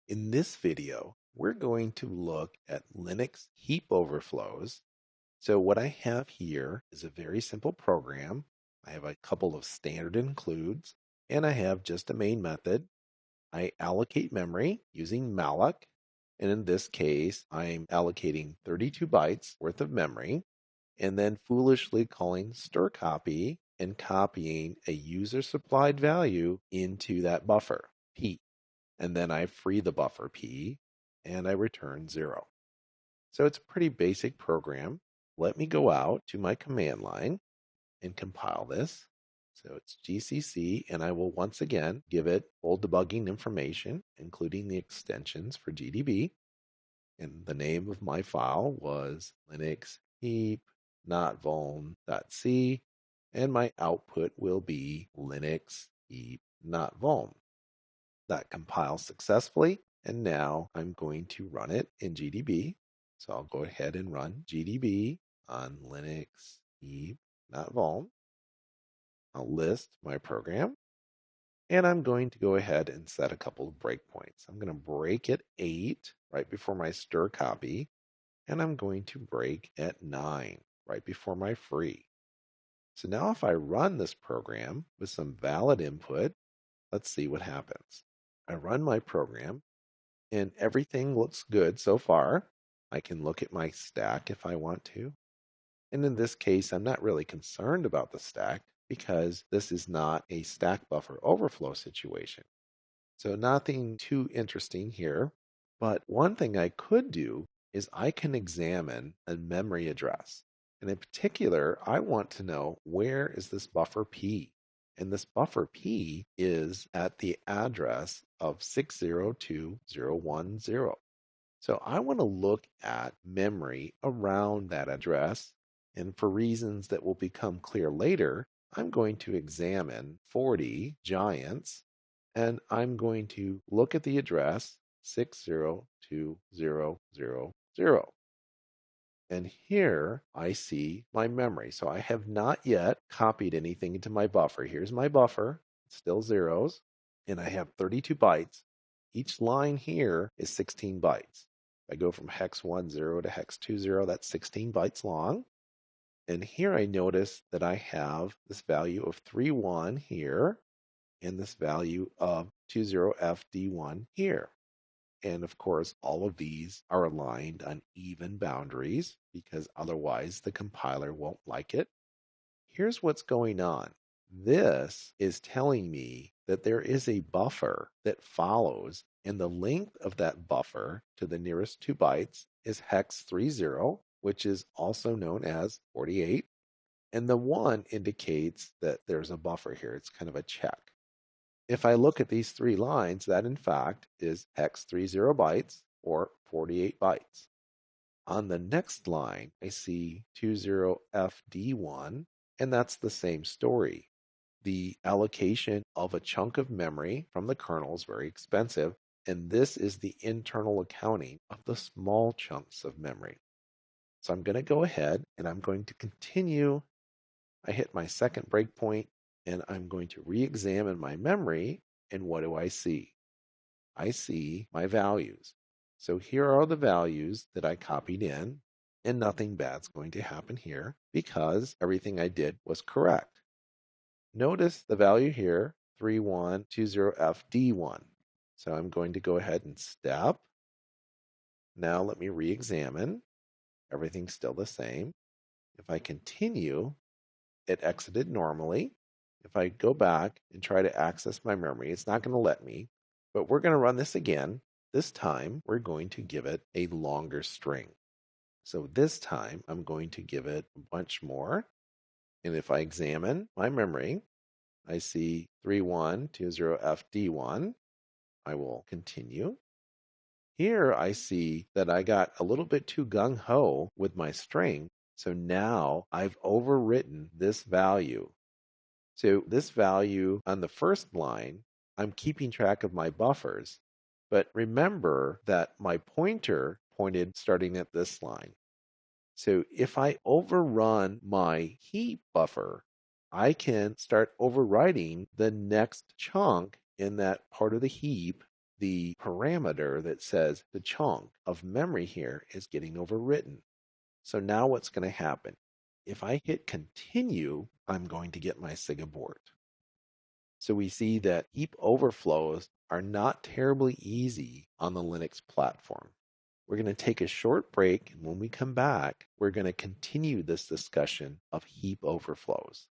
In this video, we're going to look at Linux heap overflows. So what I have here is a very simple program. I have a couple of standard includes, and I have just a main method. I allocate memory using malloc, and in this case, I'm allocating 32 bytes worth of memory, and then foolishly calling strcpy and copying a user-supplied value into that buffer, P. And then I free the buffer P, and I return 0. So it's a pretty basic program. Let me go out to my command line and compile this. So it's GCC, and I will once again give it full debugging information, including the extensions for GDB. And the name of my file was Linux heap not_vuln.c, and my output will be Linux heap not_vuln. That compiles successfully, and now I'm going to run it in GDB. So I'll go ahead and run GDB on Linux heap not_vuln. I'll list my program, and I'm going to go ahead and set a couple of breakpoints. I'm going to break at 8 right before my strcpy, and I'm going to break at 9 right before my free. So now if I run this program with some valid input, let's see what happens. I run my program, and everything looks good so far. I can look at my stack if I want to. And in this case, I'm not really concerned about the stack because this is not a stack buffer overflow situation. So nothing too interesting here. But one thing I could do is I can examine a memory address. And in particular, I want to know, where is this buffer P? And this buffer P is at the address of 602010. So I want to look at memory around that address. And for reasons that will become clear later, I'm going to examine 40 giants, and I'm going to look at the address 602000. And here I see my memory. So I have not yet copied anything into my buffer. Here's my buffer, it's still zeros, and I have 32 bytes. Each line here is 16 bytes. I go from hex 10 to hex 20, that's 16 bytes long. And here I notice that I have this value of 31 here and this value of 20FD1 here. And of course, all of these are aligned on even boundaries because otherwise the compiler won't like it. Here's what's going on. This is telling me that there is a buffer that follows, and the length of that buffer to the nearest 2 bytes is hex 30, which is also known as 48. And the 1 indicates that there's a buffer here. It's kind of a check. If I look at these 3 lines, that in fact is hex 30 bytes or 48 bytes. On the next line, I see 20FD1, and that's the same story. The allocation of a chunk of memory from the kernel is very expensive, and this is the internal accounting of the small chunks of memory. So I'm going to go ahead and I'm going to continue. I hit my second breakpoint, and I'm going to re-examine my memory, and what do I see? I see my values. So here are the values that I copied in, and nothing bad's going to happen here because everything I did was correct. Notice the value here, 3120FD1. So I'm going to go ahead and step. Now let me re-examine. Everything's still the same. If I continue, it exited normally. If I go back and try to access my memory, it's not going to let me, but we're going to run this again. This time, we're going to give it a longer string. So this time, I'm going to give it a bunch more. And if I examine my memory, I see 3120FD1. I will continue. Here I see that I got a little bit too gung-ho with my string. So now I've overwritten this value. So this value on the first line, I'm keeping track of my buffers. But remember that my pointer pointed starting at this line. So if I overrun my heap buffer, I can start overwriting the next chunk in that part of the heap, the parameter that says the chunk of memory here is getting overwritten. So now what's going to happen? If I hit continue, I'm going to get my SIG abort. So we see that heap overflows are not terribly easy on the Linux platform. We're going to take a short break, and when we come back, we're going to continue this discussion of heap overflows.